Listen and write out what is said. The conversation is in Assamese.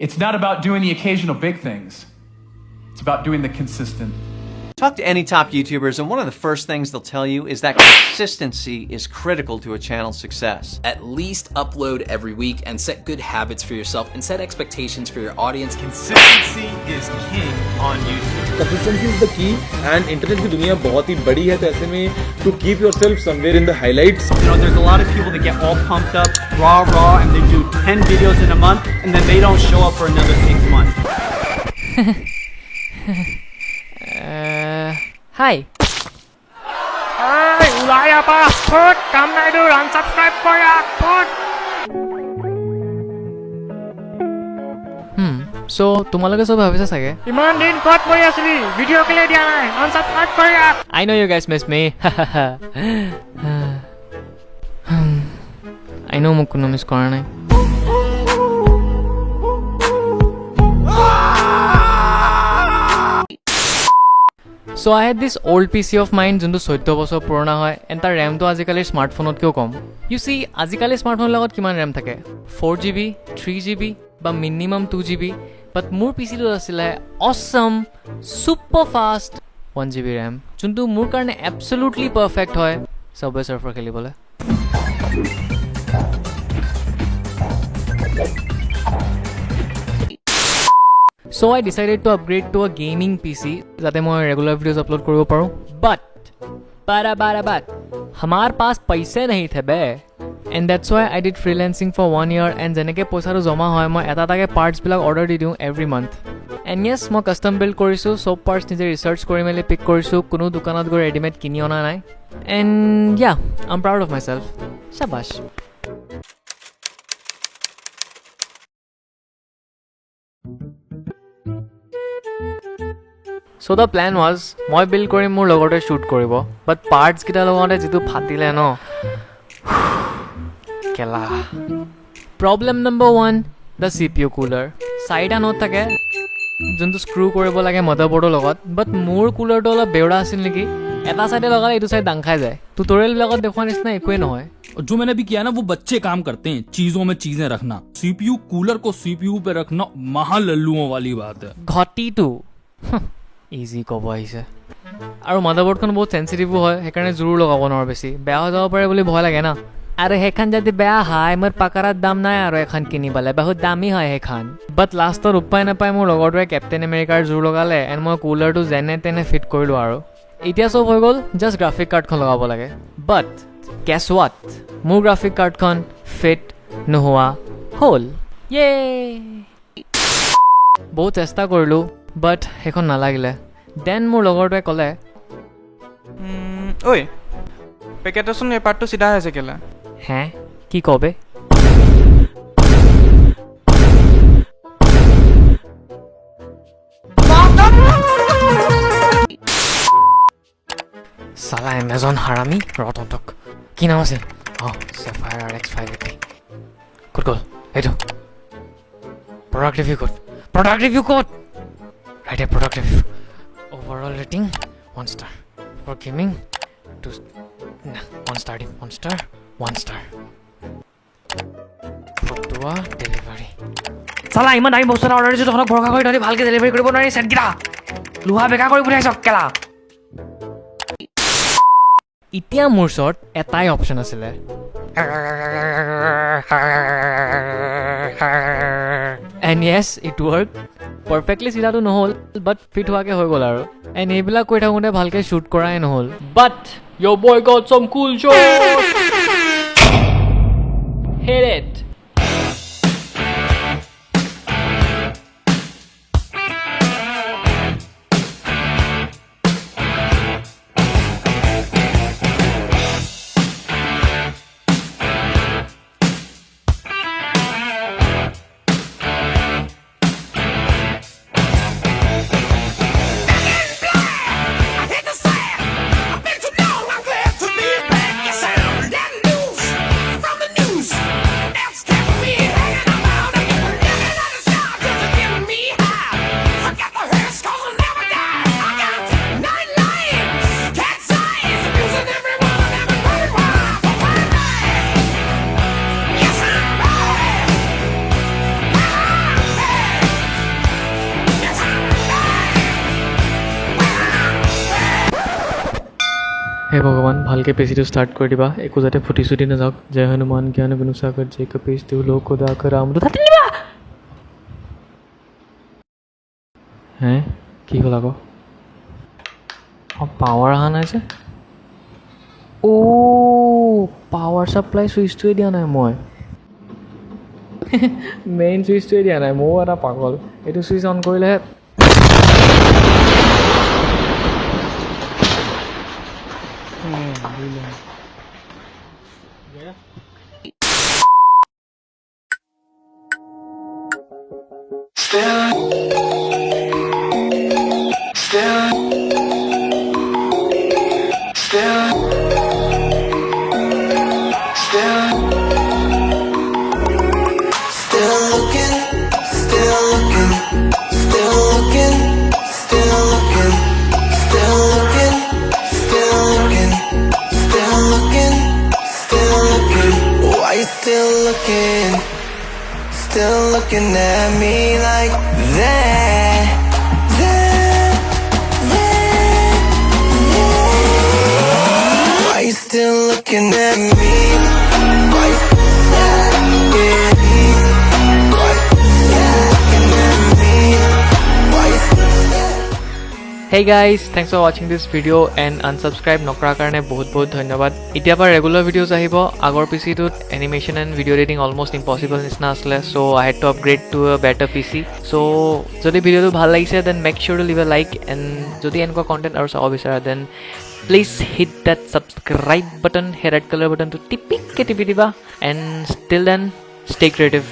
It's not about doing the occasional big things. It's about doing the consistent. Talk to any top YouTubers, and one of the first things they'll tell you is that consistency is critical to a channel's success. At least upload every week and set good habits for yourself and set expectations for your audience. Consistency is king on YouTube. Consistency is the key, and internet की दुनिया बहुत ही बड़ी है, तो ऐसे में to keep yourself somewhere in the highlights. You know, there's a lot of people that get all pumped up, raw, and they do 10 videos in a month, and then they don't show up for another 6 months. Hi. Ulaya pa! Put! Come na do! Unsubscribe ko ya! Put! So, তোমালোকে সব ভাবিছা চাগে ইমান দিন কত বহি আছিলি ভিডিঅ' কেলে দিয়া নাই unsubscribe কৰি আ I know you guys miss me. I know মোক কোনো মিছ কৰা নাই. So I had this old PC of mine যোনটো 14 বছৰ পুৰণা হয়, and তাৰ ৰেমটো আজিকালি স্মাৰ্টফোনতকৈও কম. You see, আজিকালি স্মাৰ্টফোনৰ লগত কিমান ৰেম থাকে? 4GB, 3GB বা মিনিমাম 2GB. But মোৰ পিচিটো আছিলে awesome, super fast 1GB RAM, যোনটো মোৰ কাৰণে absolutely perfect হয় Subway Surfer খেলিবলৈ. So I decided to upgrade to a gaming PC যাতে মই regular videos upload কৰিব পাৰোঁ. But हमार पास पैसे नहीं थे बे. And that's why I did freelancing for 1 year, and যেনেকৈ পইচাটো জমা হয় মই এটা এটাকৈ পাৰ্টছবিলাক অৰ্ডাৰ দি দিওঁ every month. And yes, মই কাষ্টম বিল্ড কৰিছোঁ, চব পাৰ্টছ নিজে ৰিচাৰ্চ কৰি মেলি পিক কৰিছোঁ, কোনো দোকানত গৈ ৰেডিমেড কিনি অনা নাই. And yeah, I'm proud of myself. Shabash. So the plan was, মই বিল্ড কৰিম, মোৰ লগতে শ্বুট কৰিব, বাট পাৰ্টছ কেইটা লগতে যিটো ফাটিলে ন, কেলা. Problem number 1, the CPU cooler. 4টা নট থাকে যোনটো স্ক্ৰু কৰিব লাগে মাদাৰবোৰ্ডৰ লগত, বাট মোৰ কুলাৰটো অলপ বেউৰা আছিল নেকি, এটা চাইডে লগালে এইটো চাইড দাং খাই যায়. টিউটোৰিয়েলবিলাকত দেখুৱা নিচিনা একোৱে নহয়. जो मैंने भी किया ना, वो बच्चे काम करते हैं, चीजों में चीजें रखना. CPU कूलर को CPU पे रखना महा लल्लुओं वाली बात है. ঘটিটো ইজি ক'ব আহিছে. আৰু মাদাৰবোৰ্ডখন বহুত চেঞ্চিটিভো হয়, সেইকাৰণে জোৰ লগাব নোৱাৰো বেছি, বেয়া হৈ যাব পাৰে বুলি ভয় লাগে না. আৰু সেইখন যদি বেয়া হয় মোৰ পাকাৰাত দাম নাই আৰু এখন কিনিবলৈ, বহুত দামী হয় সেইখন. বাট লাষ্টত উপায় নাপায় মোৰ লগৰটোৱে কেপ্টেইন আমেৰিকাৰ জোৰ লগালে, এণ্ড মই কুলাৰটো যেনে তেনে ফিট কৰিলোঁ. আৰু এতিয়া চব হৈ গ'ল, জাষ্ট গ্ৰাফিক কাৰ্ডখন লগাব লাগে. বাট guess what? মোৰ গ্ৰাফিক কাৰ্ডখন ফিট নোহোৱা হ'ল. য়ে বহুত চেষ্টা কৰিলোঁ, বাট সেইখন নালাগিলে. দেন মোৰ লগৰটোৱে ক'লে, ঐ পেকেটচোন এই পাৰ্টটো চিধা হৈছে কেলা. হে কি কবে? সালা এমেজন হাৰামি ৰতনটক. কি নাম আছিল? Sapphire RX 580. ক'ত গ'ল এইটো? প্ৰডাক্ট ৰিভিউ ক'ত? Write a product review. Overall rating 1 star. For gaming 2 1 star. 1 star. ফটোৱা ডেলিভাৰী. চালা ইমান দামী বস্তু এটা অৰ্ডাৰ দিছোঁ, তহঁতক ভৰসা কৰি তহঁতি ভালকৈ ডেলিভাৰী কৰিব নোৱাৰি চেটকেইটা লোহা বেকা কৰি পঠাইছ কেলা. এতিয়া মোৰ ওচৰত এটাই অপশ্যন আছিলে, and yes, it worked. Perfectly চিধাটো নহ'ল, বাট ফিট হোৱাকৈ হৈ গ'ল. আৰু এণ্ড এইবিলাক কৈ থাকোঁতে ভালকৈ শ্বুট কৰাই নহ'ল. বাট your boy got some cool shots. Hit it. হে ভগৱান ভালকৈ পেচিটো ষ্টাৰ্ট কৰি দিবা একো যাতে ফুটি চুটি নাযাওক জয় হনুমান জ্ঞান গুণসাগৰ জয় কপীশ দেউ লোক দাকৰ ৰাম হে কি হ'ল আকৌ অঁ পাৱাৰ অহা নাই যে অ' পাৱাৰ ছাপ্লাই ছুইচটোৱে দিয়া নাই মই মেইন ছুইচটোৱে দিয়া নাই ময়ো এটা পাগল এইটো ছুইচ অন কৰিলেহে Still looking at me like that. Why you still looking at me? Why you looking at me? Why you Hey guys, thanks for watching this video and unsubscribe নকৰাৰ কাৰণে বহুত বহুত ধন্যবাদ এতিয়া পৰা ৰেগুলাৰ ভিডিঅ'জ আহিব আগৰ পিচিটোত animation and video' editing almost impossible নিচিনা আছিলে so' I had to upgrade to a better PC so' যদি ভিডিঅ'টো ভাল লাগিছে then make sure to leave a like and যদি এনেকুৱা কণ্টেণ্ট আৰু চাব বিচাৰা then please hit that subscribe button সেই ৰেড কালাৰ বাটনটো টিপি দিবা and still then stay creative